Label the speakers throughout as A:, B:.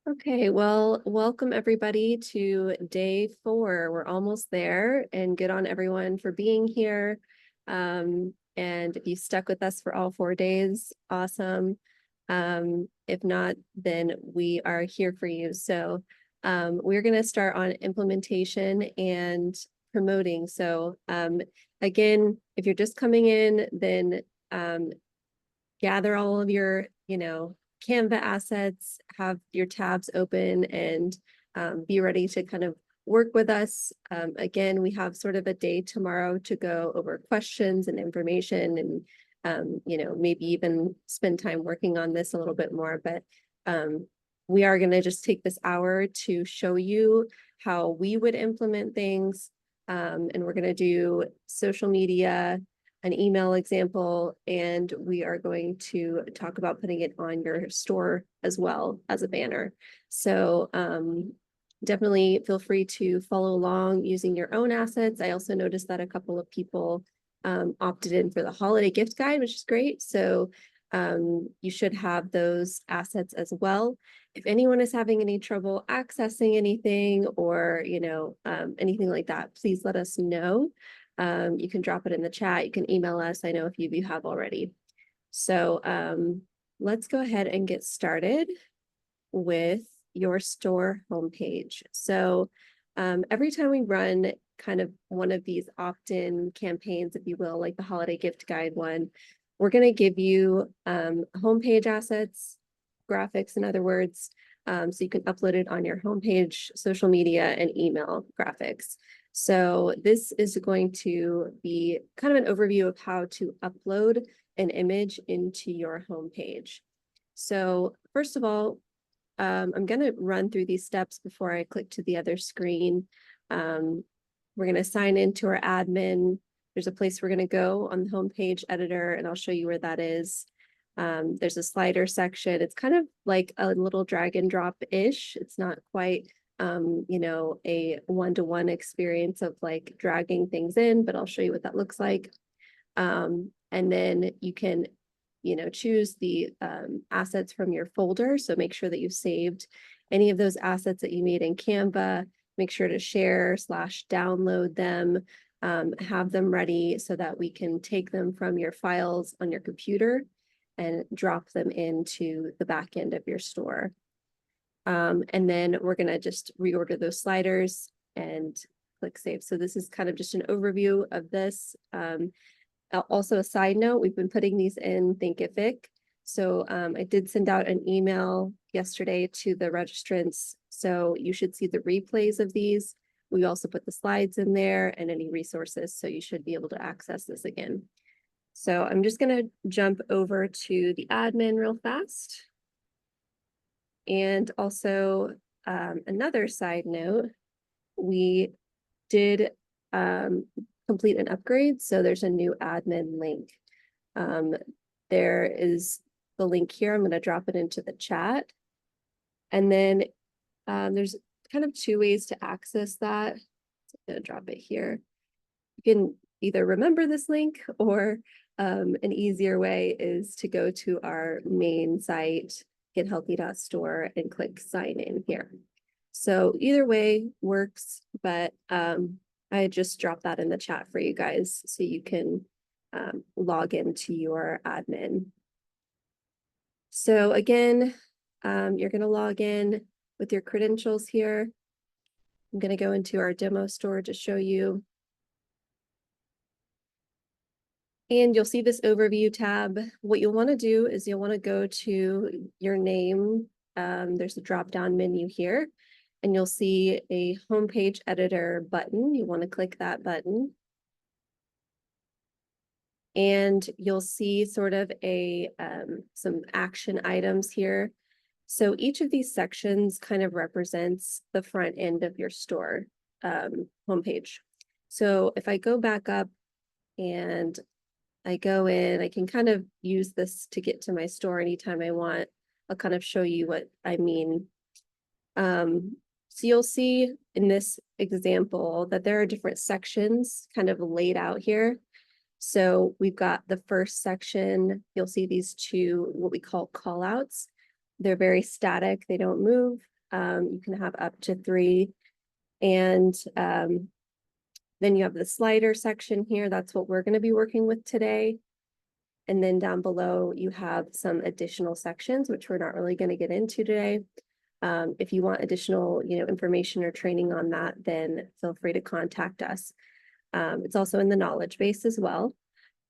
A: Okay, well, welcome everybody to day 4. We're almost there, and good on everyone for being here. And if you stuck with us for all 4 days, awesome. If not, then we are here for you. So we're going to start on implementation and promoting. So again, if you're just coming in, then gather all of your, Canva assets, have your tabs open, and be ready to kind of work with us. Again, we have sort of a day tomorrow to go over questions and information and, maybe even spend time working on this a little bit more. But we are going to just take this hour to show you how we would implement things. And we're going to do social media, an email example, and we are going to talk about putting it on your store as well as a banner. So definitely feel free to follow along using your own assets. I also noticed that a couple of people opted in for the holiday gift guide, which is great. So you should have those assets as well. If anyone is having any trouble accessing anything or, anything like that, please let us know. You can drop it in the chat. You can email us. I know a few of you have already. So let's go ahead and get started with your store homepage. So every time we run kind of one of these opt-in campaigns, if you will, like the holiday gift guide one, we're going to give you homepage assets, graphics, in other words, so you can upload it on your homepage, social media, and email graphics. So this is going to be kind of an overview of how to upload an image into your homepage. So first of all, I'm going to run through these steps before I click to the other screen. We're going to sign into our admin. There's a place we're going to go on the homepage editor, and I'll show you where that is. There's a slider section. It's kind of like a little drag and drop-ish. It's not quite a one-to-one experience of like dragging things in, but I'll show you what that looks like. And then you can, choose the assets from your folder. So make sure that you've saved any of those assets that you made in Canva. Make sure to share/download them, have them ready so that we can take them from your files on your computer and drop them into the back end of your store. And then we're going to just reorder those sliders and click save. So this is kind of just an overview of this. Also a side note, we've been putting these in Thinkific. So I did send out an email yesterday to the registrants. So you should see the replays of these. We also put the slides in there and any resources. So you should be able to access this again. So I'm just going to jump over to the admin real fast. And also another side note, we did complete an upgrade. So there's a new admin link. There is the link here. I'm going to drop it into the chat. And then there's kind of 2 ways to access that. I'm going to drop it here. You can either remember this link, or an easier way is to go to our main site, gethealthy.store, and click sign in here. So either way works, but I just dropped that in the chat for you guys so you can log into your admin. So again, you're going to log in with your credentials here. I'm going to go into our demo store to show you. And you'll see this overview tab. What you'll want to do is you'll want to go to your name. There's a drop-down menu here, and you'll see a homepage editor button. You want to click that button. And you'll see sort of some action items here. So each of these sections kind of represents the front end of your store homepage. So if I go back up and I go in, I can kind of use this to get to my store anytime I want. I'll kind of show you what I mean. So you'll see in this example that there are different sections kind of laid out here. So we've got the first section. You'll see these 2, what we call call outs. They're very static. They don't move. You can have up to 3. And then you have the slider section here. That's what we're going to be working with today. And then down below, you have some additional sections, which we're not really going to get into today. If you want additional, information or training on that, then feel free to contact us. It's also in the knowledge base as well.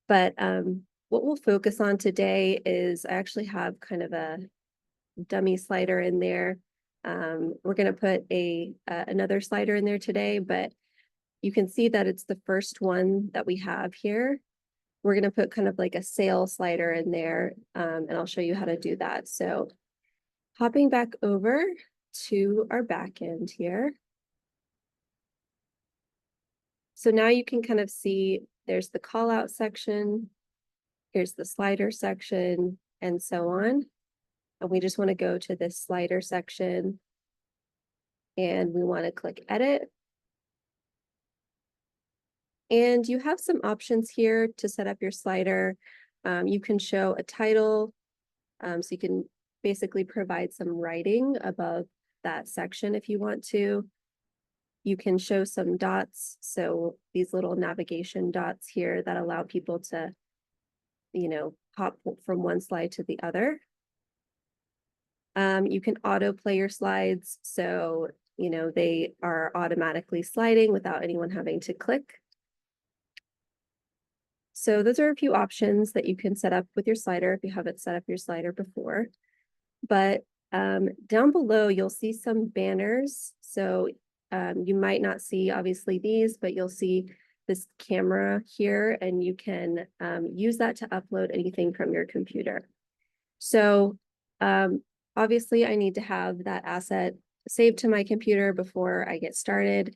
A: But what we'll focus on today is I actually have kind of a dummy slider in there. We're going to put another slider in there today, but you can see that it's the first one that we have here. We're going to put kind of like a sale slider in there, and I'll show you how to do that. So hopping back over to our back end here. So now you can kind of see there's the call out section, here's the slider section, and so on. And we just want to go to this slider section and we want to click edit. And you have some options here to set up your slider. You can show a title, so you can basically provide some writing above that section if you want to. You can show some dots, so these little navigation dots here that allow people to, hop from one slide to the other. You can autoplay your slides, so they are automatically sliding without anyone having to click. So those are a few options that you can set up with your slider if you haven't set up your slider before. But down below, you'll see some banners. So you might not see obviously these, but you'll see this camera here, and you can use that to upload anything from your computer. So obviously I need to have that asset saved to my computer before I get started.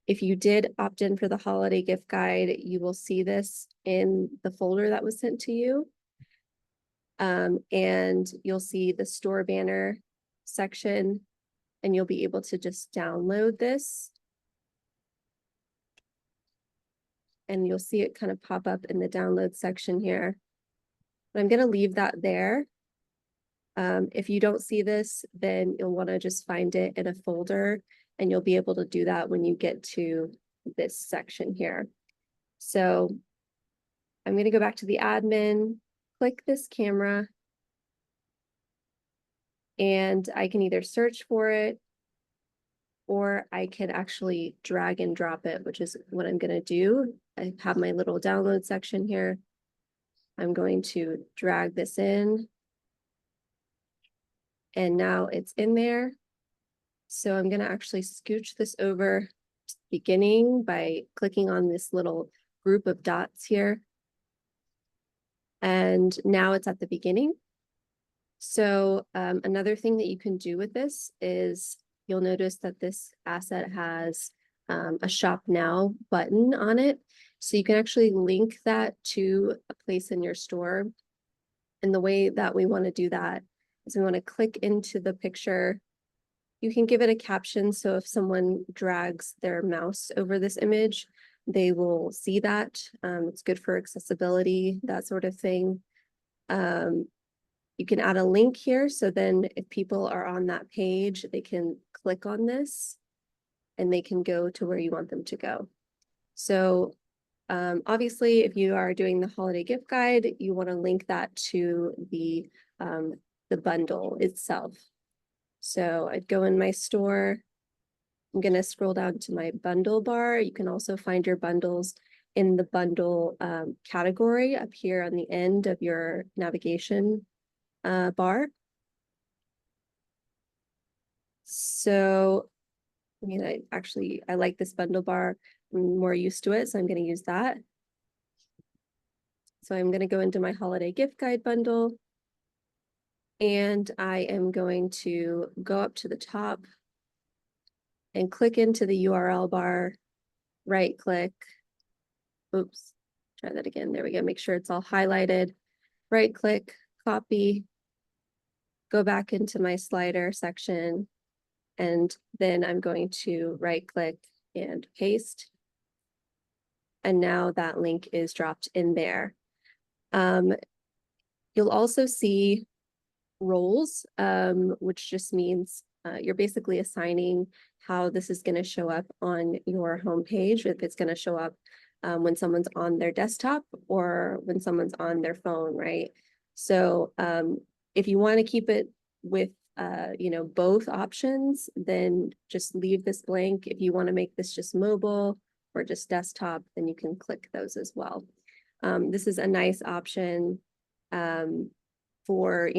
A: If you did opt in for the holiday gift guide, you will see this in the folder that was sent to you. And you'll see the store banner section, and you'll be able to just download this. And you'll see it kind of pop up in the download section here. But I'm going to leave that there. If you don't see this, then you'll want to just find it in a folder, and you'll be able to do that when you get to this section here. So I'm going to go back to the admin, click this camera, and I can either search for it, or I can actually drag and drop it, which is what I'm going to do. I have my little download section here. I'm going to drag this in, and now it's in there. So I'm going to actually scooch this over to the beginning by clicking on this little group of dots here. And now it's at the beginning. So another thing that you can do with this is you'll notice that this asset has a Shop Now button on it. So you can actually link that to a place in your store. And the way that we want to do that is we want to click into the picture. You can give it a caption, so if someone drags their mouse over this image, they will see that. It's good for accessibility, that sort of thing. You can add a link here, so then if people are on that page, they can click on this and they can go to where you want them to go. So obviously, if you are doing the holiday gift guide, you want to link that to the bundle itself. So I'd go in my store. I'm going to scroll down to my bundle bar. You can also find your bundles in the bundle category up here on the end of your navigation bar. So, I like this bundle bar. I'm more used to it, so I'm going to use that. So I'm going to go into my holiday gift guide bundle, and I am going to go up to the top and click into the URL bar, right click. Oops, try that again. There we go. Make sure it's all highlighted. Right click, copy, go back into my slider section, and then I'm going to right click and paste. And now that link is dropped in there. You'll also see roles, which just means you're basically assigning how this is going to show up on your homepage, if it's going to show up when someone's on their desktop or when someone's on their phone, right? So if you want to keep it with both options, then just leave this blank. If you want to make this just mobile or just desktop, then you can click those as well. This is a nice option for,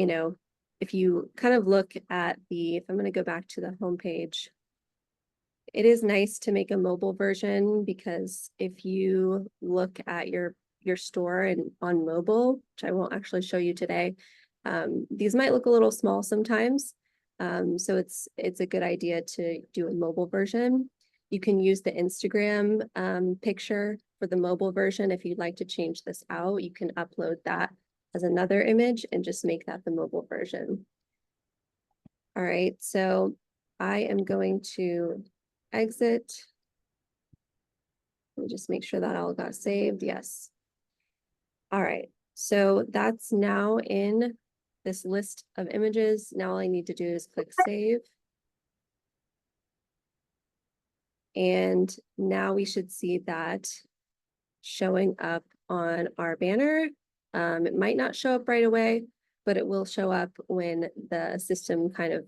A: if you kind of look at if I'm going to go back to the homepage, it is nice to make a mobile version, because if you look at your store and on mobile, which I won't actually show you today, these might look a little small sometimes. So it's a good idea to do a mobile version. You can use the Instagram picture for the mobile version. If you'd like to change this out, you can upload that as another image and just make that the mobile version. All right, so I am going to exit. Let me just make sure that all got saved. Yes. All right, so that's now in this list of images. Now all I need to do is click save. And now we should see that showing up on our banner. It might not show up right away, but it will show up when the system kind of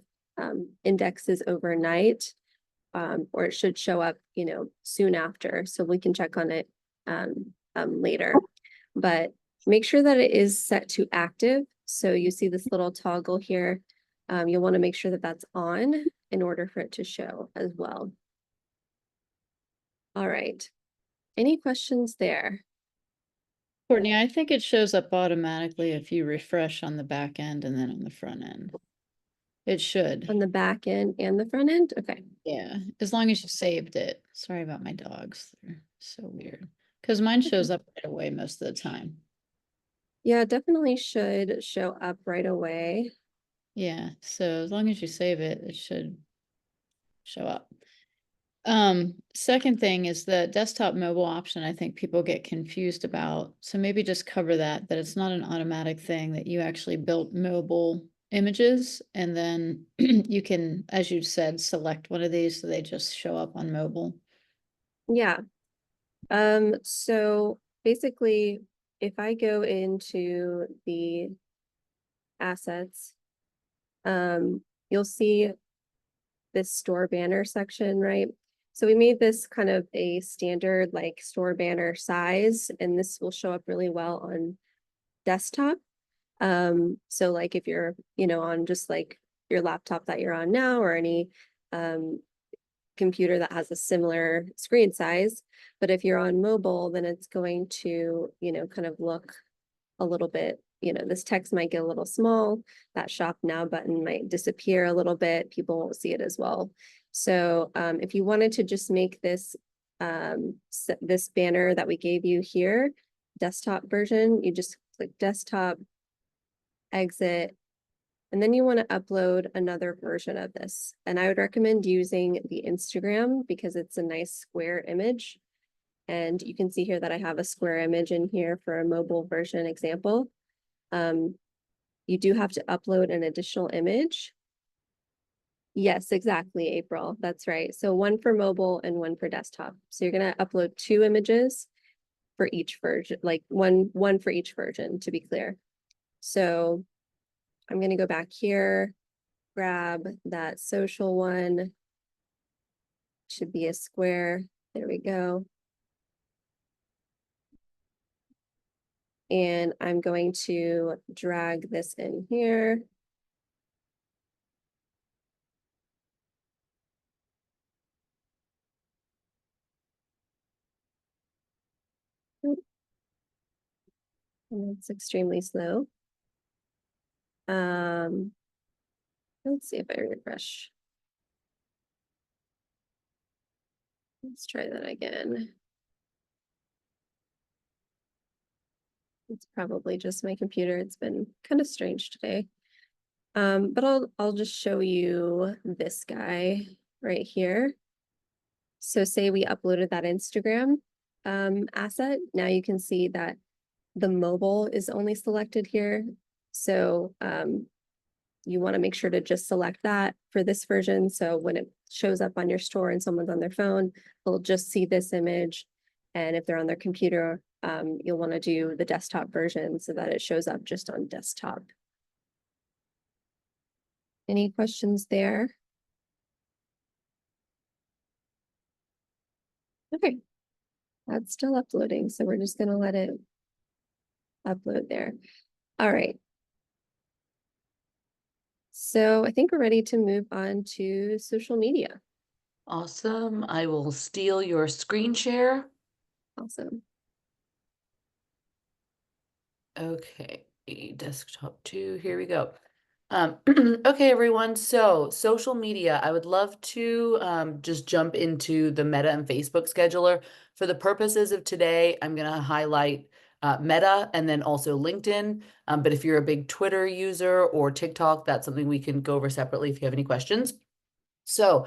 A: indexes overnight, or it should show up, soon after. So we can check on it later. But make sure that it is set to active. So you see this little toggle here. You'll want to make sure that that's on in order for it to show as well. All right. Any questions there?
B: Courtney, I think it shows up automatically if you refresh on the back end and then on the front end. It should.
A: On the back end and the front end? Okay.
B: Yeah, as long as you saved it. Sorry about my dogs. They're so weird. Because mine shows up right away most of the time.
A: Yeah, definitely should show up right away.
B: Yeah, so as long as you save it, it should show up. Second thing is the desktop mobile option. I think people get confused about. So maybe just cover that it's not an automatic thing, that you actually built mobile images, and then you can, as you said, select one of these so they just show up on mobile.
A: Yeah. So basically, if I go into the assets, you'll see this store banner section, right? So we made this kind of a standard like store banner size, and this will show up really well on desktop. So like if you're, on just like your laptop that you're on now, or any computer that has a similar screen size, but if you're on mobile, then it's going to, kind of look a little bit, this text might get a little small, that shop now button might disappear a little bit, people won't see it as well. So if you wanted to just make this this banner that we gave you here, desktop version, you just click desktop, exit, and then you want to upload another version of this. And I would recommend using the Instagram because it's a nice square image. And you can see here that I have a square image in here for a mobile version example. You do have to upload an additional image. Yes, exactly, April. That's right. So one for mobile and one for desktop. So you're going to upload 2 images for each version, like one for each version, to be clear. So I'm going to go back here, grab that social one. Should be a square. There we go. And I'm going to drag this in here. And it's extremely slow. Let's see if I refresh. Let's try that again. It's probably just my computer. It's been kind of strange today. But I'll just show you this guy right here. So say we uploaded that Instagram asset. Now you can see that the mobile is only selected here. So you want to make sure to just select that for this version. So when it shows up on your store and someone's on their phone, they'll just see this image. And if they're on their computer, you'll want to do the desktop version so that it shows up just on desktop. Any questions there? Okay, that's still uploading, so we're just gonna let it upload there. All right. So I think we're ready to move on to social media.
C: Awesome. I will steal your screen share.
A: Awesome.
C: Okay, desktop 2, here we go. Okay, everyone, so social media, I would love to just jump into the Meta and Facebook scheduler. For the purposes of today, I'm going to highlight Meta and then also LinkedIn. But if you're a big Twitter user or TikTok, that's something we can go over separately if you have any questions. So,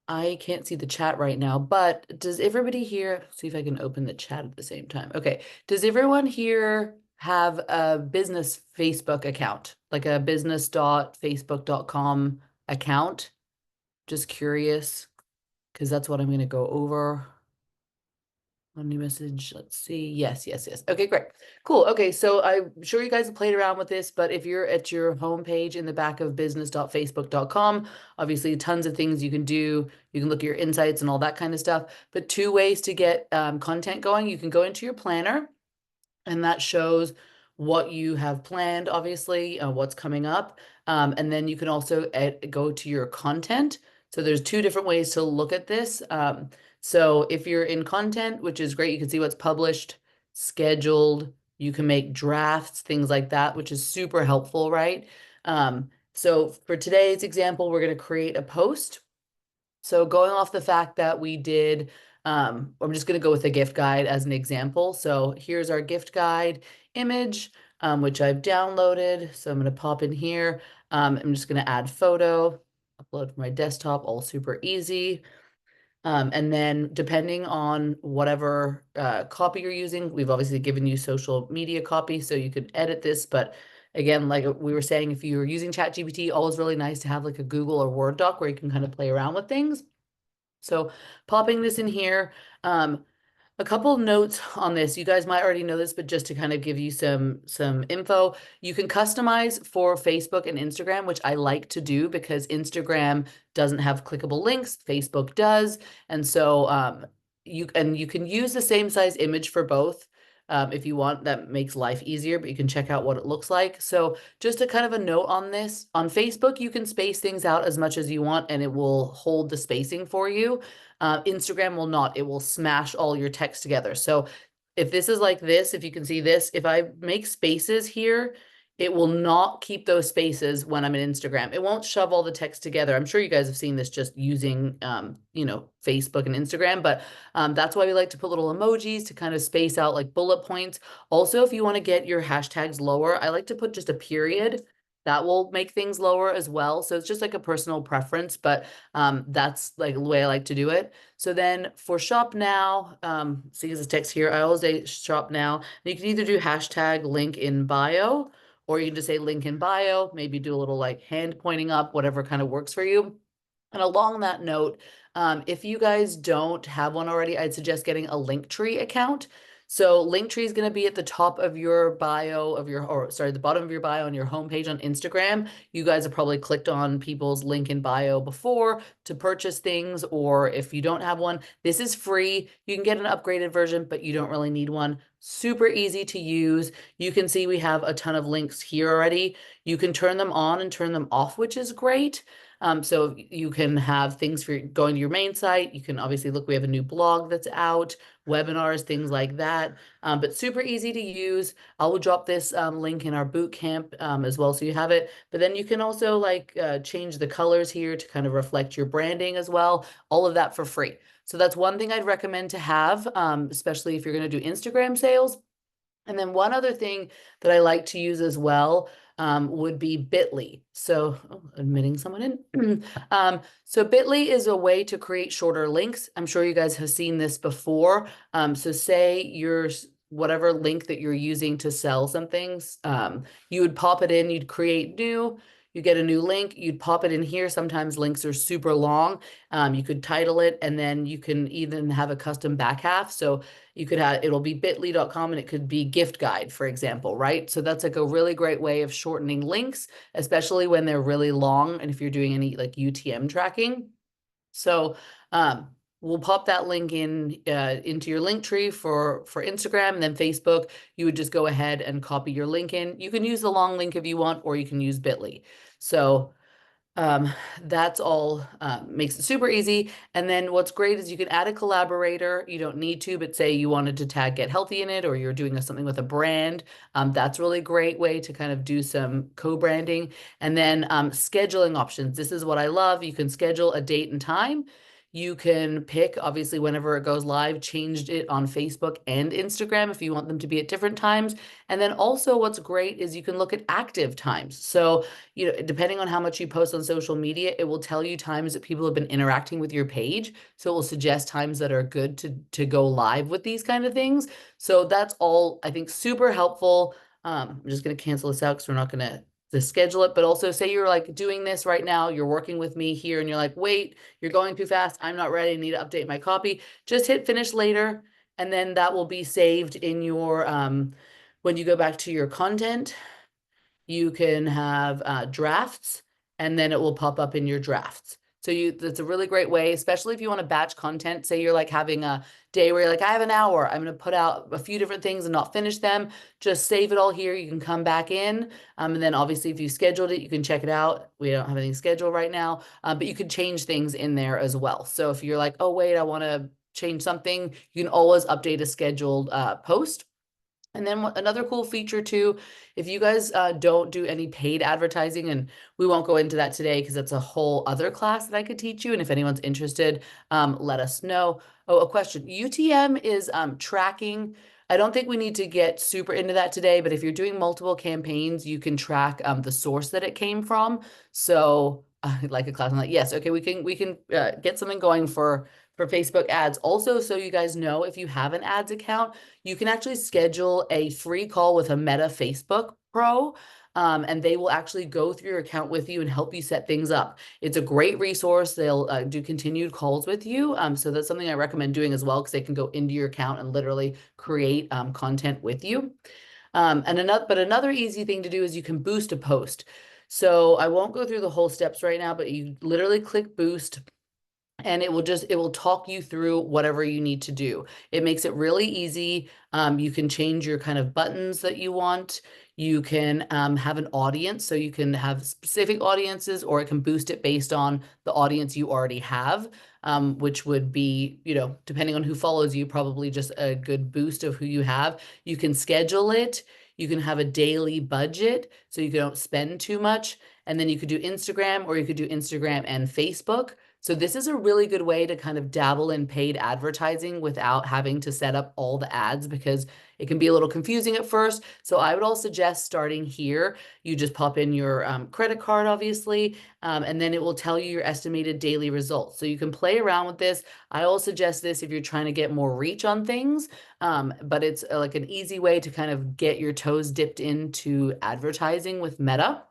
C: I can't see the chat right now, but does everybody here, see if I can open the chat at the same time. Okay. Does everyone here have a business Facebook account, like a business.facebook.com account? Just curious, because that's what I'm going to go over. One new message. Let's see. Yes, yes, yes. Okay, great. Cool. Okay, so I'm sure you guys have played around with this, but if you're at your homepage in the back of business.facebook.com, obviously tons of things you can do. You can look at your insights and all that kind of stuff. But two ways to get content going. You can go into your planner, and that shows what you have planned, obviously, what's coming up. And then you can also go to your content. So there's two different ways to look at this. So if you're in content, which is great, you can see what's published, scheduled, you can make drafts, things like that, which is super helpful, right? So for today's example, we're going to create a post. So going off the fact that we did, I'm just going to go with a gift guide as an example. So here's our gift guide image, which I've downloaded. So I'm going to pop in here. I'm just going to add photo, upload from my desktop, all super easy. And then depending on whatever copy you're using, we've obviously given you social media copy, so you could edit this. But again, like we were saying, if you were using ChatGPT, always really nice to have like a Google or Word doc where you can kind of play around with things. So popping this in here, a couple of notes on this. You guys might already know this, but just to kind of give you some info, you can customize for Facebook and Instagram, which I like to do because Instagram doesn't have clickable links, Facebook does. And so you can use the same size image for both. If you want, that makes life easier, but you can check out what it looks like. So just a kind of a note on this, on Facebook, you can space things out as much as you want and it will hold the spacing for you. Instagram will not, it will smash all your text together. So if this is like this, if you can see this, if I make spaces here, it will not keep those spaces when I'm in Instagram. It won't shove all the text together. I'm sure you guys have seen this just using, Facebook and Instagram, but that's why we like to put little emojis to kind of space out like bullet points. Also, if you want to get your hashtags lower, I like to put just a period. That will make things lower as well. So it's just like a personal preference, but that's like the way I like to do it. So then for shop now, see this text here, I always say shop now. And you can either do hashtag link in bio, or you can just say link in bio, maybe do a little like hand pointing up, whatever kind of works for you. And along that note, if you guys don't have one already, I'd suggest getting a Linktree account. So Linktree is going to be at the top of your bio of your, or sorry, the bottom of your bio on your homepage on Instagram. You guys have probably clicked on people's link in bio before to purchase things, or if you don't have one, this is free. You can get an upgraded version, but you don't really need one. Super easy to use. You can see we have a ton of links here already. You can turn them on and turn them off, which is great. So you can have things for going to your main site. You can obviously look, we have a new blog that's out, webinars, things like that, but super easy to use. I will drop this link in our bootcamp as well, so you have it. But then you can also like change the colors here to kind of reflect your branding as well. All of that for free. So that's one thing I'd recommend to have, especially if you're going to do Instagram sales. And then one other thing that I like to use as well would be Bitly. So admitting someone in. So Bitly is a way to create shorter links. I'm sure you guys have seen this before. So say your whatever link that you're using to sell some things, you would pop it in, you'd create new. you get a new link, you'd pop it in here. Sometimes links are super long. You could title it, and then you can even have a custom back half. So you could have, it'll be bit.ly.com and it could be gift guide, for example, right? So that's like a really great way of shortening links, especially when they're really long and if you're doing any like UTM tracking. So we'll pop that link in into your link tree for Instagram, and then Facebook. You would just go ahead and copy your link in. You can use the long link if you want, or you can use Bitly. So that's all makes it super easy. And then what's great is you can add a collaborator. You don't need to, but say you wanted to tag Get Healthy in it, or you're doing something with a brand. That's a really great way to kind of do some co-branding. And then scheduling options. This is what I love. You can schedule a date and time. You can pick, obviously, whenever it goes live, changed it on Facebook and Instagram if you want them to be at different times. And then also what's great is you can look at active times. So, you know, depending on how much you post on social media, it will tell you times that people have been interacting with your page. So it will suggest times that are good to go live with these kind of things. So that's all, I think, super helpful. I'm just going to cancel this out because we're not going to schedule it. But also say you're like doing this right now, you're working with me here and you're like, wait, you're going too fast. I'm not ready. I need to update my copy. Just hit finish later. And then that will be saved in your, when you go back to your content, you can have drafts, and then it will pop up in your drafts. So that's a really great way, especially if you want to batch content. Say you're like having a day where you're like, I have an hour, I'm going to put out a few different things and not finish them. Just save it all here. You can come back in. And then obviously if you scheduled it, you can check it out. We don't have anything scheduled right now, but you could change things in there as well. So if you're like, oh, wait, I want to change something, you can always update a scheduled post. And then another cool feature too, if you guys don't do any paid advertising, and we won't go into that today because that's a whole other class that I could teach you. And if anyone's interested, let us know. Oh, a question. UTM is tracking. I don't think we need to get super into that today, but if you're doing multiple campaigns, you can track the source that it came from. So like a class on that. Yes, okay, we can get something going for Facebook ads. Also, so you guys know, if you have an ads account, you can actually schedule a free call with a Meta Facebook Pro, and they will actually go through your account with you and help you set things up. It's a great resource. They'll do continued calls with you. So that's something I recommend doing as well, because they can go into your account and literally create content with you. And another easy thing to do is you can boost a post. So I won't go through the whole steps right now, but you literally click boost, and it will talk you through whatever you need to do. It makes it really easy. You can change your kind of buttons that you want. You can have an audience, so you can have specific audiences, or it can boost it based on the audience you already have, which would be, you know, depending on who follows you, probably just a good boost of who you have. You can schedule it. You can have a daily budget, so you don't spend too much. And then you could do Instagram, or you could do Instagram and Facebook. So this is a really good way to kind of dabble in paid advertising without having to set up all the ads, because it can be a little confusing at first. So I would all suggest starting here. You just pop in your credit card, obviously, and then it will tell you your estimated daily results. So you can play around with this. I will suggest this if you're trying to get more reach on things, but it's like an easy way to kind of get your toes dipped into advertising with Meta.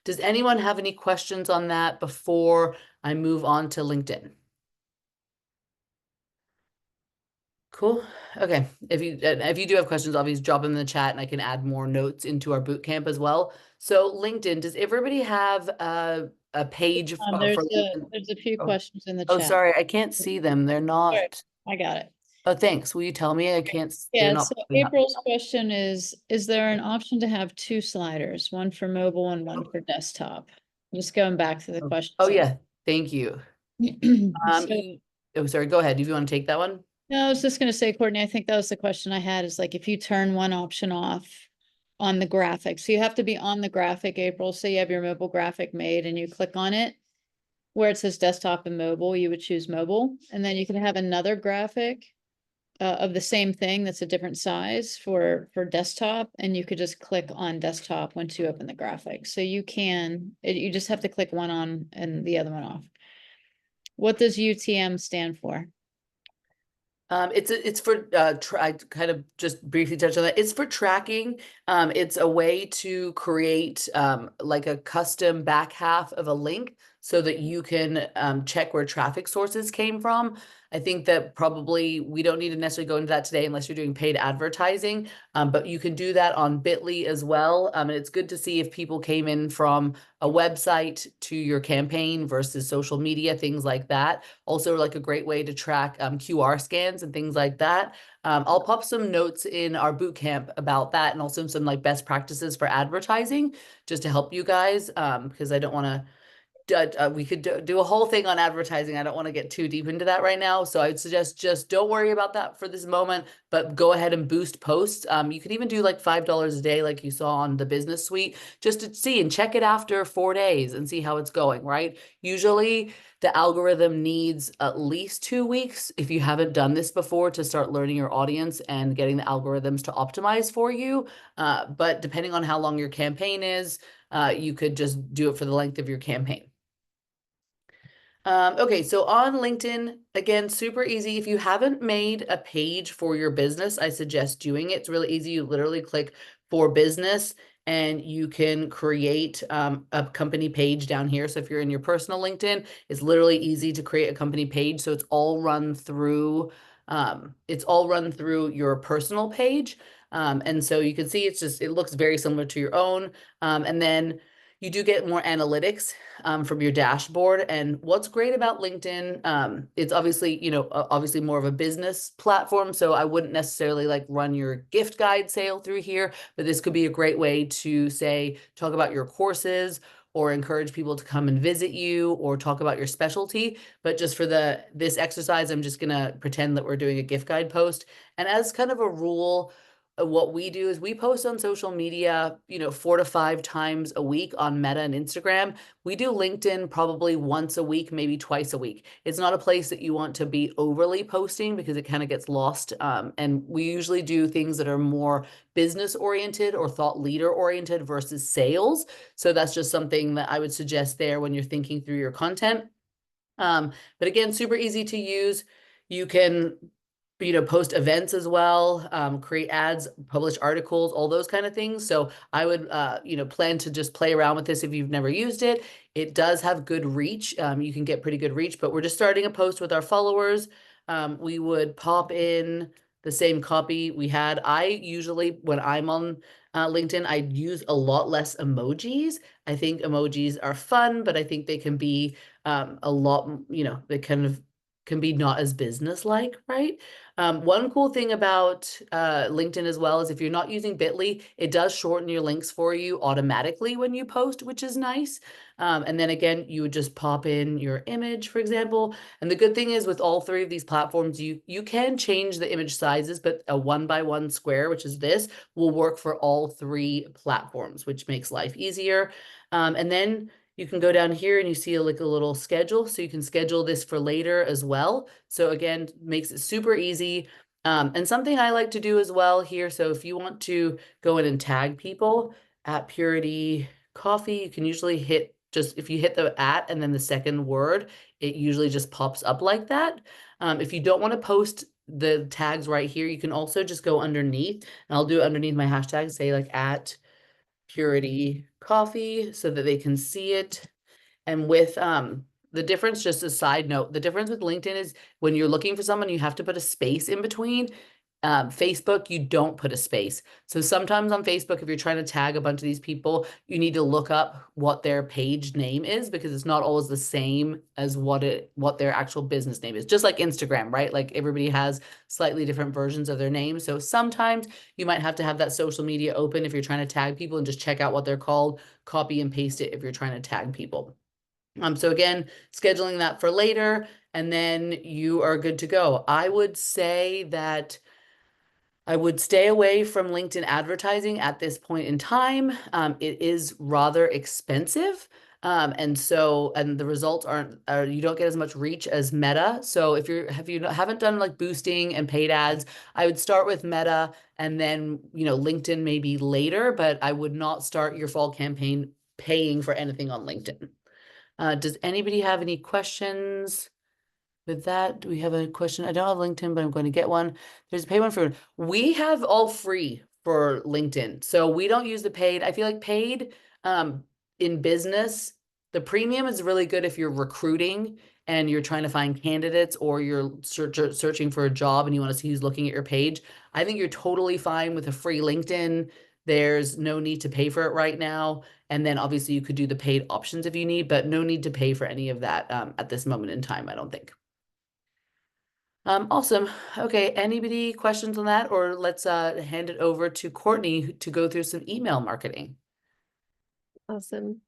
C: Does anyone have any questions on that before I move on to LinkedIn? Cool. Okay. If you do have questions, obviously drop them in the chat, and I can add more notes into our boot camp as well. So LinkedIn, does everybody have a page for LinkedIn?
B: There's a few
C: Oh,
B: questions in the
C: oh,
B: chat.
C: sorry, I can't see them. They're
B: Sorry,
C: not.
B: I got it.
C: Oh, thanks. Will you tell me? I can't. They're
B: Yeah,
C: not
B: so
C: popping up.
B: April's question is there an option to have two sliders, one for mobile and one for desktop? Just going back to the question.
C: Oh yeah. Thank you.
B: So,
C: Oh, sorry. Go ahead. If you want to take that one.
B: no, I was just gonna say, Courtney, I think that was the question I had, is like, if you turn one option off on the graphic, so you have to be on the graphic, April, say you have your mobile graphic made and you click on it, where it says desktop and mobile, you would choose mobile, and then you can have another graphic of the same thing that's a different size for desktop, and you could just click on desktop once you open the graphic. So you can, you just have to click one on and the other one off. What does UTM stand for?
C: It's for I kind of just briefly touched on that. It's for tracking. It's a way to create like a custom back half of a link so that you can check where traffic sources came from. I think that probably we don't need to necessarily go into that today unless you're doing paid advertising, but you can do that on Bitly as well. And it's good to see if people came in from a website to your campaign versus social media, things like that. Also, like a great way to track QR scans and things like that. I'll pop some notes in our boot camp about that, and also some like best practices for advertising, just to help you guys, because I don't want to we could do a whole thing on advertising. I don't want to get too deep into that right now. So I'd suggest just don't worry about that for this moment, but go ahead and boost posts. You could even do like $5 a day, like you saw on the business suite, just to see and check it after 4 days and see how it's going, right? Usually the algorithm needs at least 2 weeks if you haven't done this before to start learning your audience and getting the algorithms to optimize for you. But depending on how long your campaign is, you could just do it for the length of your campaign. Okay, so on LinkedIn, again, super easy. If you haven't made a page for your business, I suggest doing it. It's really easy. You literally click for business and you can create a company page down here. So if you're in your personal LinkedIn, it's literally easy to create a company page. So it's all run through your personal page. And so you can see it looks very similar to your own. And then you do get more analytics from your dashboard. And what's great about LinkedIn, it's obviously, obviously more of a business platform. So I wouldn't necessarily like run your gift guide sale through here, but this could be a great way to say, talk about your courses or encourage people to come and visit you or talk about your specialty. But just for this exercise, I'm just gonna pretend that we're doing a gift guide post. And as kind of a rule, what we do is we post on social media, 4 to 5 times a week on Meta and Instagram. We do LinkedIn probably once a week, maybe twice a week. It's not a place that you want to be overly posting because it kind of gets lost. And we usually do things that are more business oriented or thought leader oriented versus sales. So that's just something that I would suggest there when you're thinking through your content. But again, super easy to use. You can post events as well, create ads, publish articles, all those kind of things. So I would, plan to just play around with this if you've never used it. It does have good reach. You can get pretty good reach, but we're just starting a post with our followers. We would pop in the same copy we had. I usually, when I'm on LinkedIn, I use a lot less emojis. I think emojis are fun, but I think they can be a lot, they kind of can be not as business-like, right? One cool thing about LinkedIn as well is if you're not using Bitly, it does shorten your links for you automatically when you post, which is nice. And then again, you would just pop in your image, for example. And the good thing is with all 3 of these platforms, you can change the image sizes, but a 1x1 square, which is this, will work for all 3 platforms, which makes life easier. And then you can go down here and you see like a little schedule. So you can schedule this for later as well. So again, makes it super easy. And something I like to do as well here. So if you want to go in and tag people at Purity Coffee, you can usually if you hit the @ and then the second word, it usually just pops up like that. If you don't want to post the tags right here, you can also just go underneath, and I'll do it underneath my hashtag, say like @Purity Coffee so that they can see it. And with the difference, just a side note, the difference with LinkedIn is when you're looking for someone, you have to put a space in between. Facebook, you don't put a space. So sometimes on Facebook, if you're trying to tag a bunch of these people, you need to look up what their page name is because it's not always the same as what their actual business name is. Just like Instagram, right? Like everybody has slightly different versions of their name. So sometimes you might have to have that social media open if you're trying to tag people and just check out what they're called, copy and paste it if you're trying to tag people. So again, scheduling that for later, and then you are good to go. I would say that I would stay away from LinkedIn advertising at this point in time. It is rather expensive. And the results you don't get as much reach as Meta. So if you haven't done like boosting and paid ads, I would start with Meta and then, LinkedIn maybe later, but I would not start your fall campaign paying for anything on LinkedIn. Does anybody have any questions with that, do we have a question? I don't have LinkedIn, but I'm going to get one. There's a paid one for, we have all free for LinkedIn. So we don't use the paid. I feel like paid in business, the premium is really good if you're recruiting and you're trying to find candidates, or you're searching for a job and you want to see who's looking at your page. I think you're totally fine with a free LinkedIn. There's no need to pay for it right now. And then obviously you could do the paid options if you need, but no need to pay for any of that at this moment in time, I don't think. Awesome. Okay, anybody questions on that, or let's hand it over to Courtney to go through some email marketing.
A: Awesome.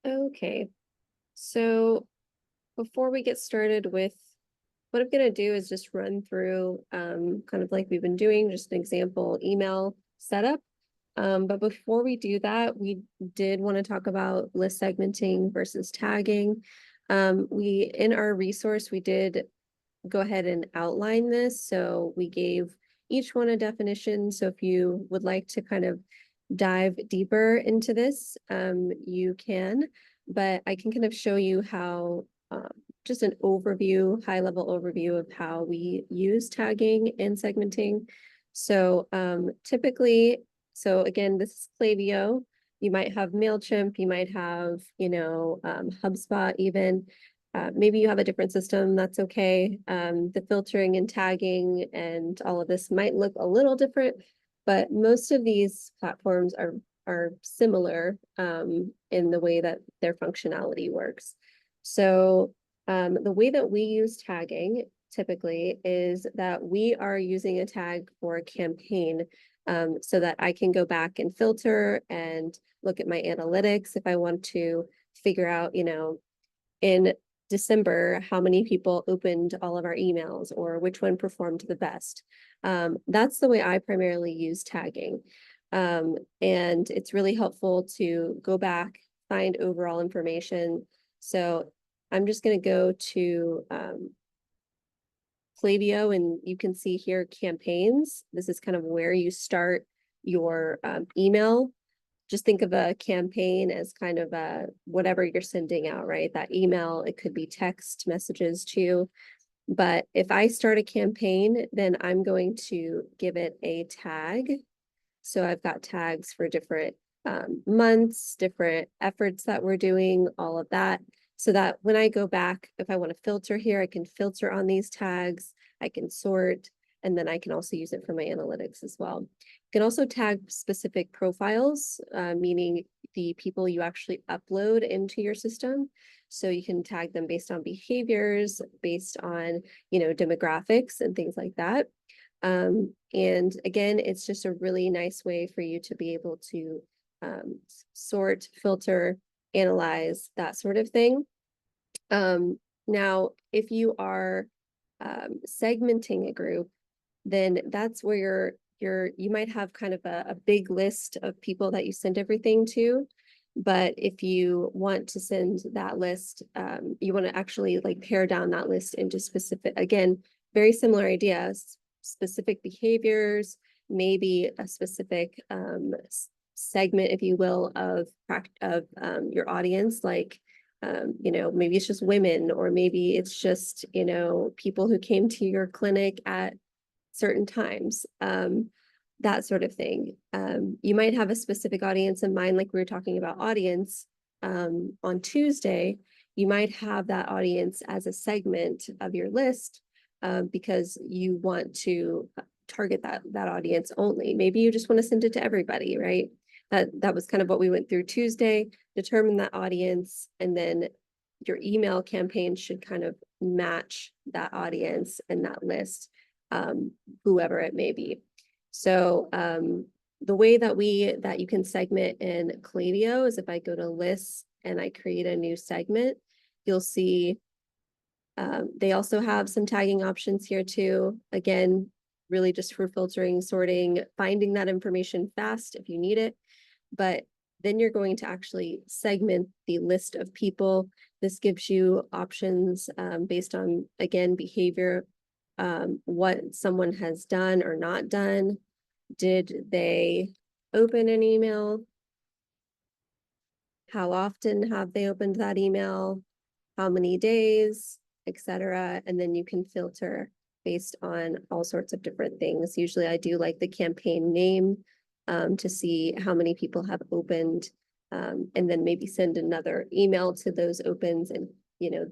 A: Okay, so before we get started with what I'm going to do is just run through kind of like we've been doing, just an example email setup. But before we do that, we did want to talk about list segmenting versus tagging. In our resource, we did go ahead and outline this. So we gave each one a definition. So if you would like to kind of dive deeper into this, you can, but I can kind of show you how just an overview, high level overview of how we use tagging and segmenting. So typically, so again, this is Klaviyo. You might have MailChimp, you might have, HubSpot even. Maybe you have a different system, that's okay. The filtering and tagging and all of this might look a little different, but most of these platforms are similar in the way that their functionality works. So the way that we use tagging typically is that we are using a tag for a campaign so that I can go back and filter and look at my analytics if I want to figure out, in December, how many people opened all of our emails or which one performed the best. That's the way I primarily use tagging. And it's really helpful to go back, find overall information. So I'm just going to go to Klaviyo, and you can see here campaigns. This is kind of where you start your email. Just think of a campaign as kind of whatever you're sending out, right? That email, it could be text messages too. But if I start a campaign, then I'm going to give it a tag. So I've got tags for different months, different efforts that we're doing, all of that. So that when I go back, if I want to filter here, I can filter on these tags, I can sort, and then I can also use it for my analytics as well. You can also tag specific profiles, meaning the people you actually upload into your system. So you can tag them based on behaviors, based on, demographics and things like that. And again, it's just a really nice way for you to be able to sort, filter, analyze, that sort of thing. Now, if you are segmenting a group, then that's where you might have kind of a big list of people that you send everything to. But if you want to send that list, you want to actually like pare down that list into specific, again, very similar ideas, specific behaviors, maybe a specific segment, if you will, of your audience, like maybe it's just women, or maybe it's just, people who came to your clinic at certain times, that sort of thing. You might have a specific audience in mind, like we were talking about audience on Tuesday. You might have that audience as a segment of your list because you want to target that audience only. Maybe you just want to send it to everybody, right? That was kind of what we went through Tuesday, determine that audience, and then your email campaign should kind of match that audience and that list, whoever it may be. So the way that you can segment in Klaviyo is if I go to lists and I create a new segment, you'll see they also have some tagging options here too. Again, really just for filtering, sorting, finding that information fast if you need it. But then you're going to actually segment the list of people. This gives you options based on, again, behavior, what someone has done or not done. Did they open an email? How often have they opened that email? How many days? etc. And then you can filter based on all sorts of different things. Usually I do like the campaign name to see how many people have opened, and then maybe send another email to those opens, and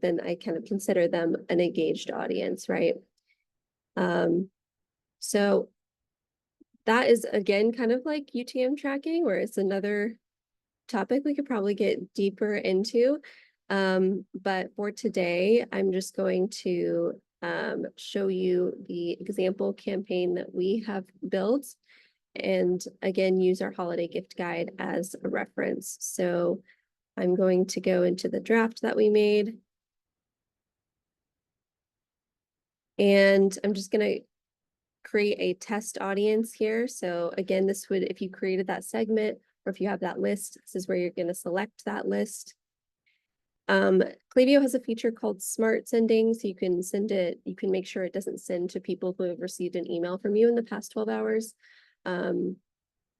A: then I kind of consider them an engaged audience, right? So that is again kind of like UTM tracking, where it's another topic we could probably get deeper into. But for today, I'm just going to show you the example campaign that we have built, and again, use our holiday gift guide as a reference. So I'm going to go into the draft that we made. And I'm just going to create a test audience here. So again, this would, if you created that segment, or if you have that list, this is where you're going to select that list. Klaviyo has a feature called Smart Sending, so you can send it, you can make sure it doesn't send to people who have received an email from you in the past 12 hours.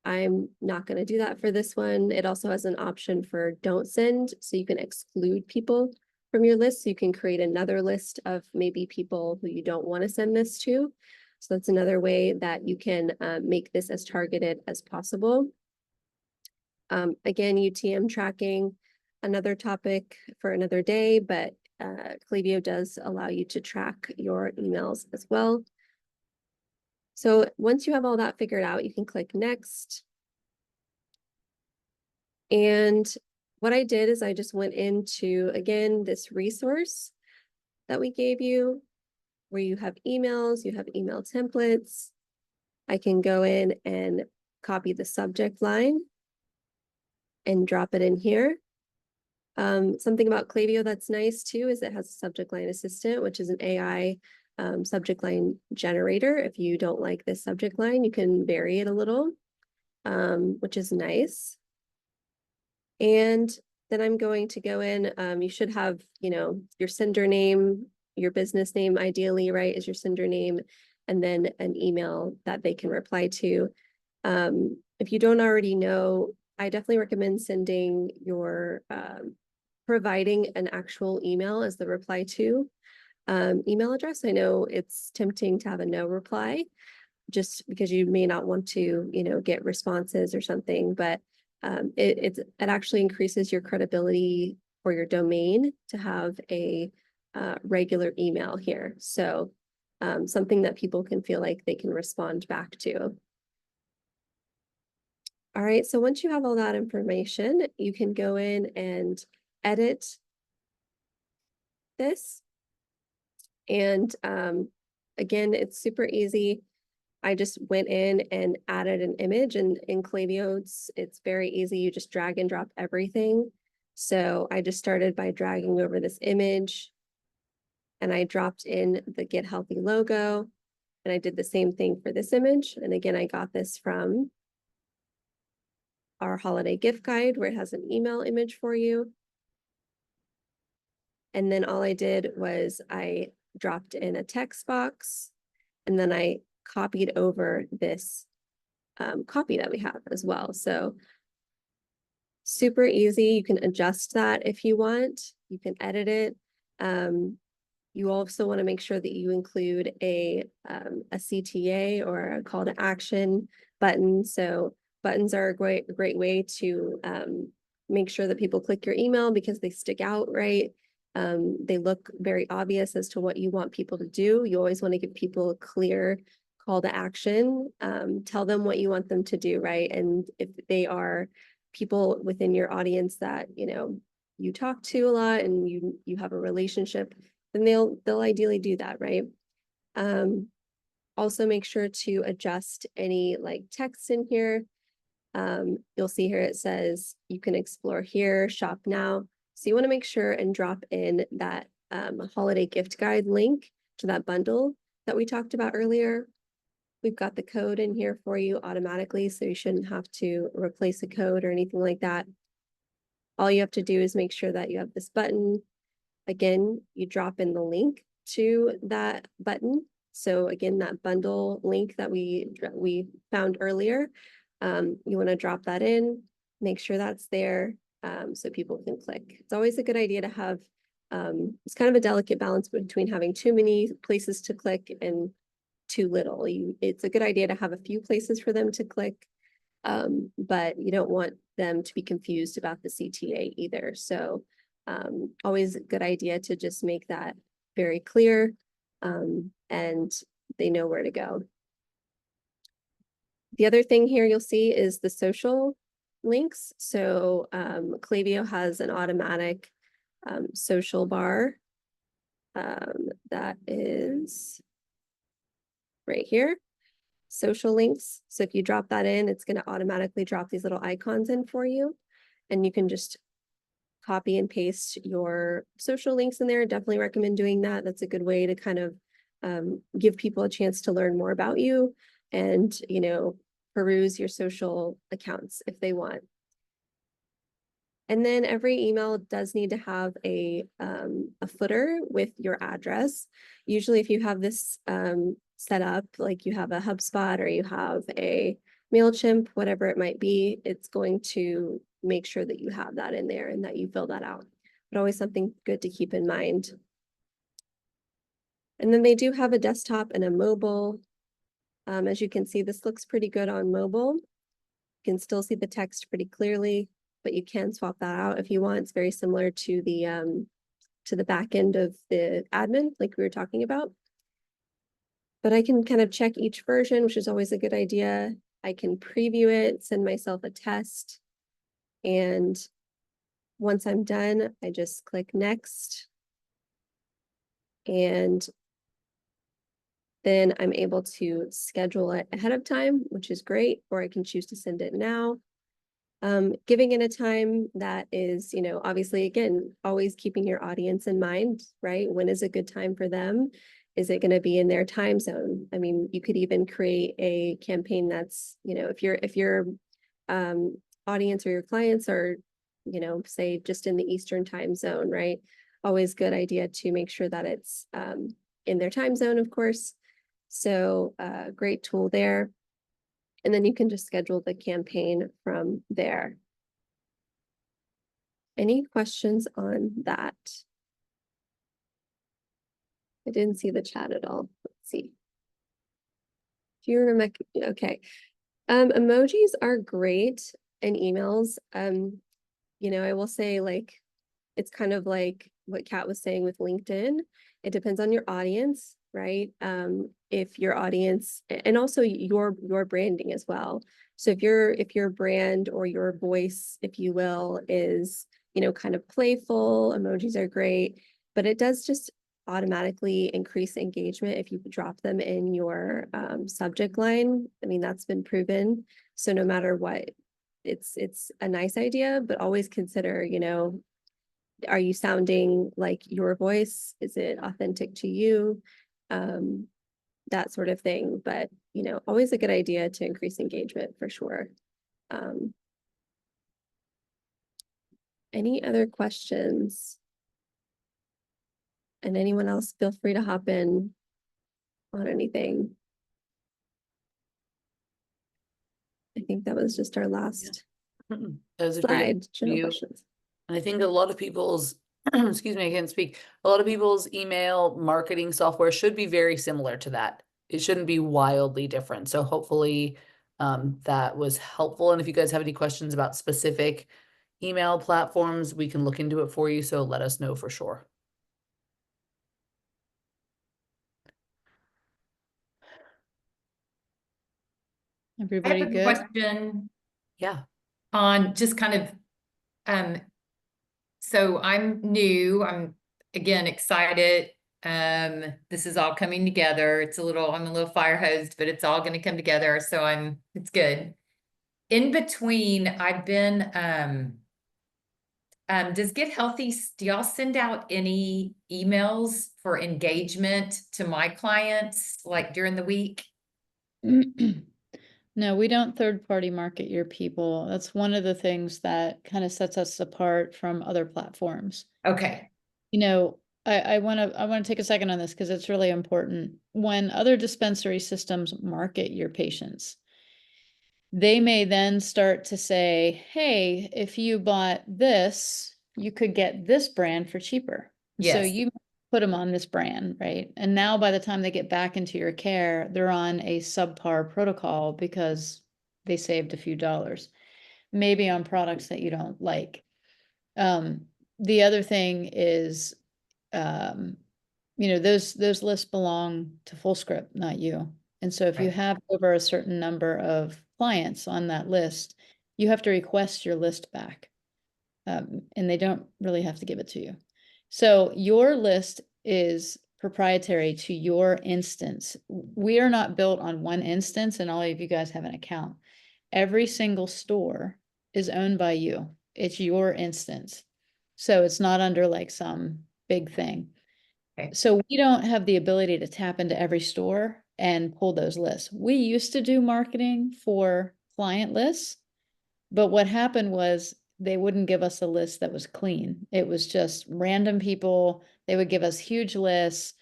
A: I'm not going to do that for this one. It also has an option for don't send, so you can exclude people from your list. So you can create another list of maybe people who you don't want to send this to. So that's another way that you can make this as targeted as possible. Again, UTM tracking, another topic for another day, but Klaviyo does allow you to track your emails as well. So once you have all that figured out, you can click next. And what I did is I just went into, again, this resource that we gave you, where you have emails, you have email templates. I can go in and copy the subject line and drop it in here. Something about Klaviyo that's nice too is it has a subject line assistant, which is an AI subject line generator. If you don't like this subject line, you can vary it a little, which is nice. And then I'm going to go in, you should have, your sender name, your business name, ideally, right, is your sender name, and then an email that they can reply to. If you don't already know, I definitely recommend sending your, providing an actual email as the reply to email address. I know it's tempting to have a no reply, just because you may not want to, get responses or something, but it actually increases your credibility for your domain to have a regular email here. So something that people can feel like they can respond back to. All right, so once you have all that information, you can go in and edit this. And again, it's super easy. I just went in and added an image, and in Klaviyo, it's very easy. You just drag and drop everything. So I just started by dragging over this image, and I dropped in the Get Healthy logo, and I did the same thing for this image. And again, I got this from our holiday gift guide, where it has an email image for you. And then all I did was I dropped in a text box, and then I copied over this copy that we have as well. So super easy. You can adjust that if you want. You can edit it. You also want to make sure that you include a CTA, or a call to action button. So buttons are a great way to make sure that people click your email, because they stick out, right? They look very obvious as to what you want people to do. You always want to give people a clear call to action. Tell them what you want them to do, right? And if they are people within your audience that you talk to a lot and you have a relationship, then they'll ideally do that, right? Also make sure to adjust any like text in here. You'll see here it says you can explore here, shop now. So you want to make sure and drop in that holiday gift guide link to that bundle that we talked about earlier. We've got the code in here for you automatically, so you shouldn't have to replace a code or anything like that. All you have to do is make sure that you have this button. Again, you drop in the link to that button. So again, that bundle link that we found earlier, you want to drop that in, make sure that's there, so people can click. It's always a good idea to have It's kind of a delicate balance between having too many places to click and too little. It's a good idea to have a few places for them to click, but you don't want them to be confused about the CTA either. So always a good idea to just make that very clear, and they know where to go. The other thing here you'll see is the social links. So Klaviyo has an automatic social bar that is right here, social links. So if you drop that in, it's going to automatically drop these little icons in for you, and you can just copy and paste your social links in there. Definitely recommend doing that. That's a good way to kind of give people a chance to learn more about you and, you know, peruse your social accounts if they want. And then every email does need to have a footer with your address. Usually if you have this set up, like you have a HubSpot or you have a MailChimp, whatever it might be, it's going to make sure that you have that in there and that you fill that out. But always something good to keep in mind. And then they do have a desktop and a mobile. As you can see, this looks pretty good on mobile. You can still see the text pretty clearly, but you can swap that out if you want. It's very similar to the back end of the admin, like we were talking about. But I can kind of check each version, which is always a good idea. I can preview it, send myself a test. And once I'm done, I just click next. And then I'm able to schedule it ahead of time, which is great, or I can choose to send it now. Giving it a time that is, you know, obviously, again, always keeping your audience in mind, right? When is a good time for them? Is it going to be in their time zone? I mean, you could even create a campaign that's, you know, if your audience or your clients are, you know, say just in the Eastern time zone, right? Always good idea to make sure that it's in their time zone, of course. So great tool there. And then you can just schedule the campaign from there. Any questions on that? I didn't see the chat at all. Let's see. Do you remember? Okay. Emojis are great in emails. You know, I will say, like, it's kind of like what Kat was saying with LinkedIn. It depends on your audience, right? If your audience, and also your branding as well. So if your brand or your voice, if you will, is, you know, kind of playful, emojis are great, but it does just automatically increase engagement if you drop them in your subject line. I mean, that's been proven. So no matter what, it's a nice idea, but always consider, you know, are you sounding like your voice? Is it authentic to you? That sort of thing. But, you know, always a good idea to increase engagement for sure. Any other questions? And anyone else, feel free to hop in on anything. I think that was just our last
C: That was a great
A: slide. General
C: view.
A: questions.
C: And I think a lot of people's, excuse me, I can't speak. A lot of people's email marketing software should be very similar to that. It shouldn't be wildly different. So hopefully that was helpful. And if you guys have any questions about specific email platforms, we can look into it for you. So let us know for sure.
D: I
B: Everybody
D: have a
B: good?
D: question
C: Yeah.
D: on just kind of, so I'm new, I'm again excited. This is all coming together. I'm a little fire hosed, but it's all gonna come together, so it's good. In between, I've been, does Get Healthy, do y'all send out any emails for engagement to my clients, like during the week?
B: No, we don't third-party market your people. That's one of the things that kind of sets us apart from other platforms.
D: Okay,
B: You know, I wanna take a second on this because it's really important. When other dispensary systems market your patients, they may then start to say, hey, if you bought this, you could get this brand for cheaper. So
D: Yes.
B: you put them on this brand, right? And now by the time they get back into your care, they're on a subpar protocol because they saved a few dollars, maybe on products that you don't like. The other thing is, um, those lists belong to FullScript, not you. And so if you
D: Right.
B: have over a certain number of clients on that list, you have to request your list back. And they don't really have to give it to you. So your list is proprietary to your instance. We are not built on one instance and all of you guys have an account. Every single store is owned by you. It's your instance. So it's not under like some big thing.
D: Okay.
B: So we don't have the ability to tap into every store and pull those lists. We used to do marketing for client lists, but what happened was they wouldn't give us a list that was clean. It was just random people. They would give us huge lists.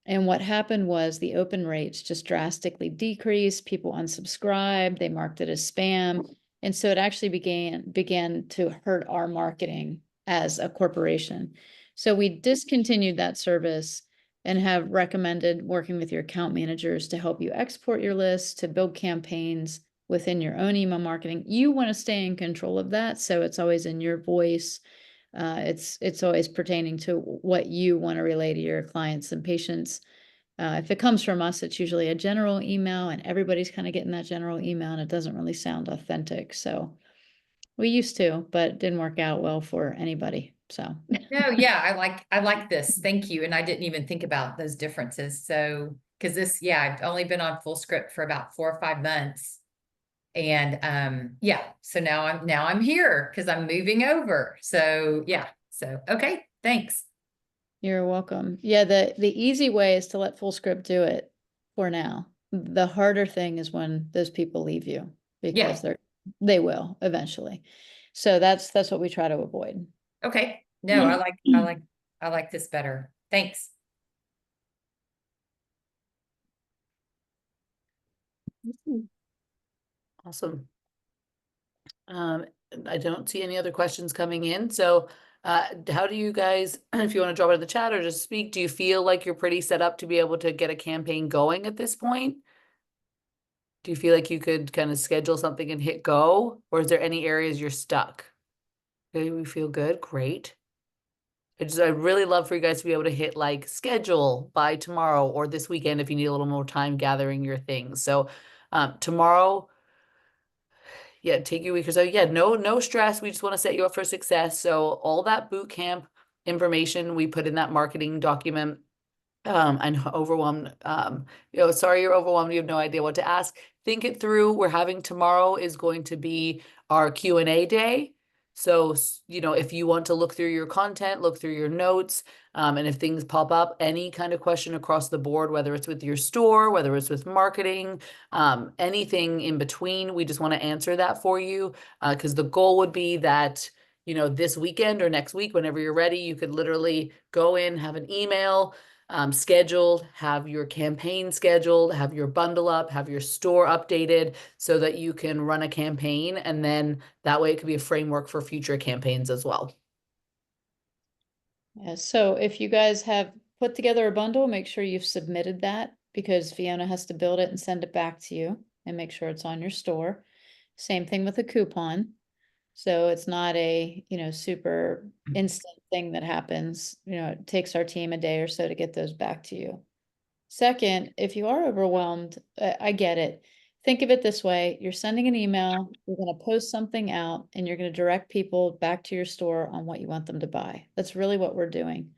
B: And what happened was the open rates just drastically decreased. People unsubscribed. They marked it as spam. And so it actually began to hurt our marketing as a corporation. So we discontinued that service and have recommended working with your account managers to help you export your list, to build campaigns within your own email marketing. You want to stay in control of that, so it's always in your voice. It's always pertaining to what you want to relay to your clients and patients. If it comes from us, it's usually a general email, and everybody's kind of getting that general email, and it doesn't really sound authentic. So we used to, but it didn't work out well for anybody. So
D: No, yeah, I like this. Thank you. And I didn't even think about those differences. So, because this, yeah, I've only been on FullScript for about 4 or 5 months. And yeah, so now I'm here because I'm moving over. So yeah, so okay, thanks.
B: you're welcome. Yeah, the easy way is to let FullScript do it for now. The harder thing is when those people leave you
D: Yeah,
B: because they will eventually. So that's what we try to avoid.
D: okay. No, I like this better. Thanks.
C: Awesome. I don't see any other questions coming in. So, how do you guys, if you want to drop it in the chat or just speak, do you feel like you're pretty set up to be able to get a campaign going at this point? Do you feel like you could kind of schedule something and hit go, or is there any areas you're stuck? Okay, we feel good. Great. I'd really love for you guys to be able to hit like schedule by tomorrow or this weekend if you need a little more time gathering your things. So, tomorrow, yeah, take your week or so. Yeah, no stress. We just want to set you up for success. So all that boot camp information we put in that marketing document. I'm overwhelmed. Sorry you're overwhelmed. You have no idea what to ask. Think it through. We're having tomorrow is going to be our Q&A day. So, if you want to look through your content, look through your notes, and if things pop up, any kind of question across the board, whether it's with your store, whether it's with marketing, anything in between, we just want to answer that for you. Because the goal would be that, this weekend or next week, whenever you're ready, you could literally go in, have an email, scheduled, have your campaign scheduled, have your bundle up, have your store updated so that you can run a campaign. And then that way it could be a framework for future campaigns as well.
B: Yeah, so if you guys have put together a bundle, make sure you've submitted that because Fiona has to build it and send it back to you and make sure it's on your store. Same thing with a coupon. So it's not a, super instant thing that happens. It takes our team a day or so to get those back to you. Second, if you are overwhelmed, I get it. Think of it this way. You're sending an email, you're going to post something out, and you're going to direct people back to your store on what you want them to buy. That's really what we're doing.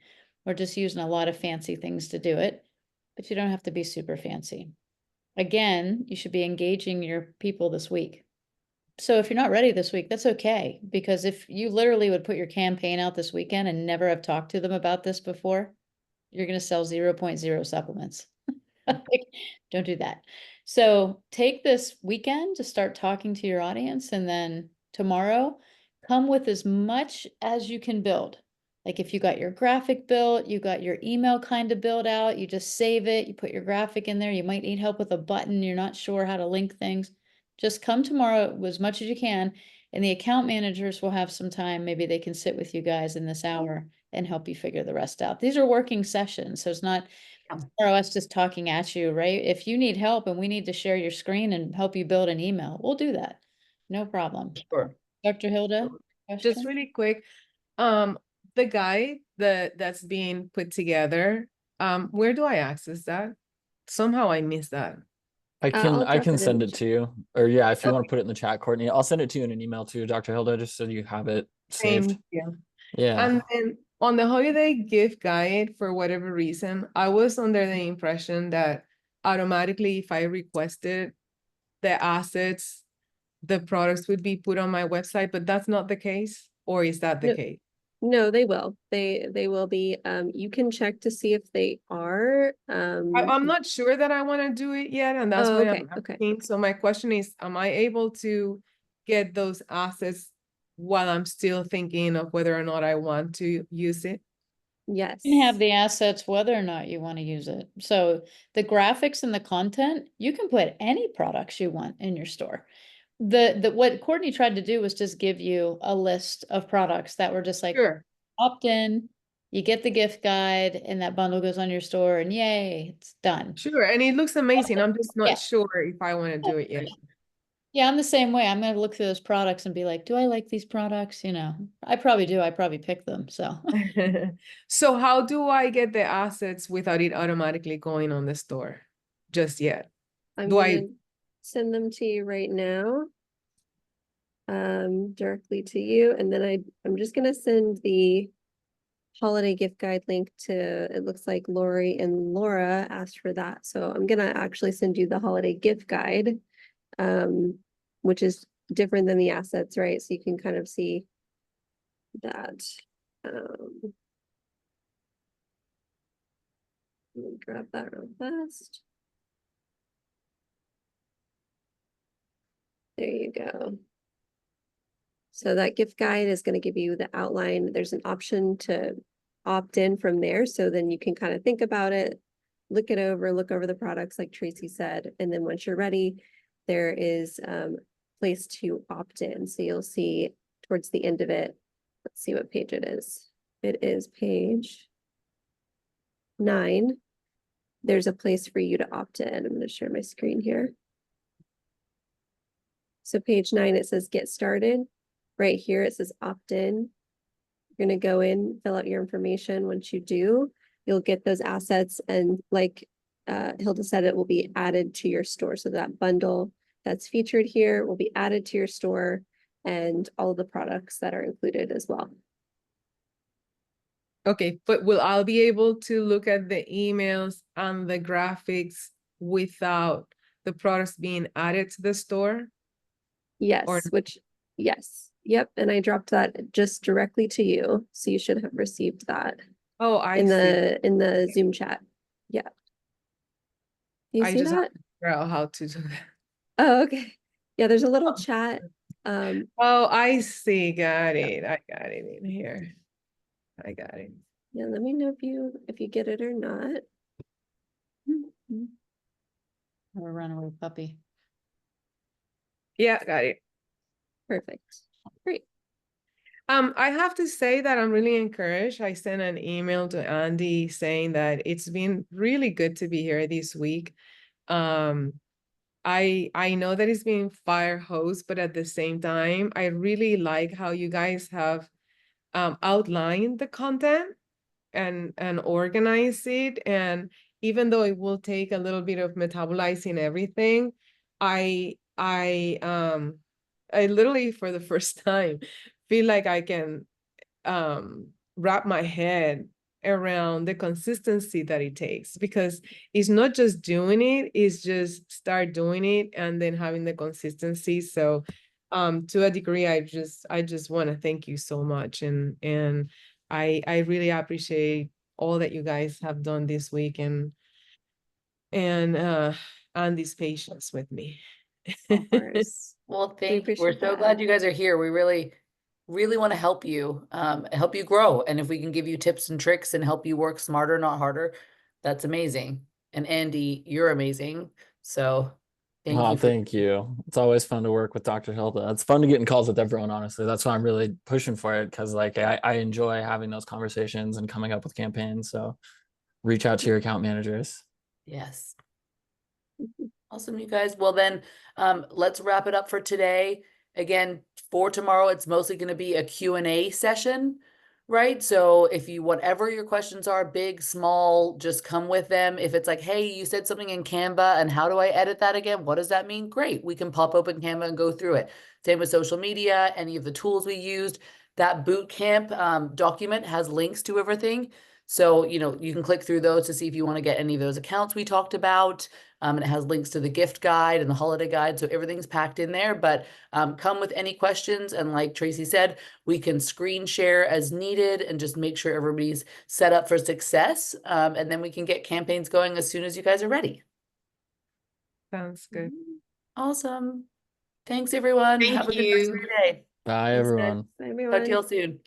B: We're just using a lot of fancy things to do it, but you don't have to be super fancy. Again, you should be engaging your people this week. So if you're not ready this week, that's okay. Because if you literally would put your campaign out this weekend and never have talked to them about this before, you're going to sell 0.0 supplements. Like, don't do that. So take this weekend to start talking to your audience, and then tomorrow come with as much as you can build. Like if you got your graphic built, you got your email kind of built out, you just save it, you put your graphic in there, you might need help with a button, you're not sure how to link things. Just come tomorrow with as much as you can And the account managers will have some time, maybe they can sit with you guys in this hour and help you figure the rest out. These are working sessions, so it's not
C: Yeah.
B: or us just talking at you, right? If you need help and we need to share your screen and help you build an email, we'll do that. No problem.
C: Sure.
B: Dr. Hilda,
E: Just
B: question?
E: really quick, um, the guide that's being put together, where do I access that? Somehow I missed that.
A: I'll
F: I
A: drop
F: can
A: it in
F: send
A: the
F: it to you. Or yeah, if you
E: Okay.
F: want to put it in the chat, Courtney, I'll send it to you in an email too, Dr. Hilda, just so you have it saved.
E: Thank you.
F: Yeah.
E: And then on the holiday gift guide, for whatever reason, I was under the impression that automatically, if I requested the assets, the products would be put on my website, but that's not the case, or is that the
A: No.
E: case?
A: No, they will. They will be. You can check to see if they are.
E: I'm not sure that I want to do it yet, and that's
A: Oh,
E: why
A: okay,
E: I'm
A: okay.
E: asking. So my question is, am I able to get those assets while I'm still thinking of whether or not I want to use it?
A: Yes.
B: You can have the assets whether or not you want to use it. So the graphics and the content, you can put any products you want in your store. The what Courtney tried to do was just give you a list of products that were just like
E: Sure,
B: opt in, you get the gift guide, and that bundle goes on your store, and yay, it's done.
E: sure. And it looks amazing. I'm just
B: Yeah.
E: not sure if I want to do it yet.
B: Yeah, I'm the same way. I'm gonna look through those products and be like, do I like these products? You know, I probably do. I probably pick them. So
E: So how do I get the assets without it automatically going on the store just yet?
A: I'm
E: Do
A: gonna
E: I-
A: send them to you right now. Directly to you, and then I'm just gonna send the holiday gift guide link to, it looks like Lori and Laura asked for that. So I'm gonna actually send you the holiday gift guide, which is different than the assets, right? So you can kind of see that. Let me grab that real fast. There you go. So that gift guide is going to give you the outline. There's an option to opt in from there. So then you can kind of think about it, look over the products like Tracy said. And then once you're ready, there is place to opt in. So you'll see towards the end of it, let's see what page it is. It is page 9. There's a place for you to opt in. I'm going to share my screen here. So page 9, it says get started. Right here, it says opt in. You're going to go in, fill out your information. Once you do, you'll get those assets. And like Hilda said, it will be added to your store. So that bundle that's featured here will be added to your store and all of the products that are included as well.
E: Okay, but will I be able to look at the emails and the graphics without the products being added to the store?
A: Yes,
E: Or-
A: yes. Yep. And I dropped that just directly to you. So you should have received that
E: Oh, I
A: in
E: see.
A: the Zoom chat. Yeah. You
E: I
A: see
E: just have
A: that?
E: to figure out how to do that.
A: Oh, okay. Yeah, there's a little chat.
E: Oh, I see. Got it. I got it in here. I got it.
A: Yeah, let me know if you get it or not.
B: or a runaway puppy.
E: Yeah, got it.
A: Perfect. Great.
E: I have to say that I'm really encouraged. I sent an email to Andy saying that it's been really good to be here this week. I know that it's been fire hose, but at the same time, I really like how you guys have outlined the content and organize it. And even though it will take a little bit of metabolizing everything, I literally for the first time feel like I can wrap my head around the consistency that it takes, because it's not just doing it, it's just start doing it and then having the consistency. So to a degree, I just want to thank you so much, and I really appreciate all that you guys have done this week, and Andy's patience with me.
A: Of course.
C: Well,
A: We
C: we're
A: appreciate
C: so
A: that.
C: glad you guys are here. We really, really want to help you grow. And if we can give you tips and tricks and help you work smarter, not harder, that's amazing. And Andy, you're amazing. So Thank
F: Oh,
C: you for
F: thank you. It's always fun to work with Dr. Hilda. It's fun to get in calls with everyone, honestly. That's why I'm really pushing for it, because like I enjoy having those conversations and coming up with campaigns. So reach out to your account managers.
C: Yes. Awesome, you guys. Well then, let's wrap it up for today. Again, for tomorrow, it's mostly going to be a Q&A session, right? So if you, whatever your questions are, big, small, just come with them. If it's like, hey, you said something in Canva and how do I edit that again? What does that mean? Great. We can pop open Canva and go through it. Same with social media, any of the tools we used. That bootcamp document has links to everything. So, you know, you can click through those to see if you want to get any of those accounts we talked about. And it has links to the gift guide and the holiday guide. So everything's packed in there, but come with any questions. And like Tracy said, we can screen share as needed and just make sure everybody's set up for success. And then we can get campaigns going as soon as you guys are ready.
E: Sounds good.
C: Awesome. Thanks, everyone.
D: Thank
C: Have a good rest of
D: you.
C: your day.
F: Bye,
C: Thanks, guys.
F: everyone.
A: Bye,
C: Talk to
A: everyone.
C: y'all soon.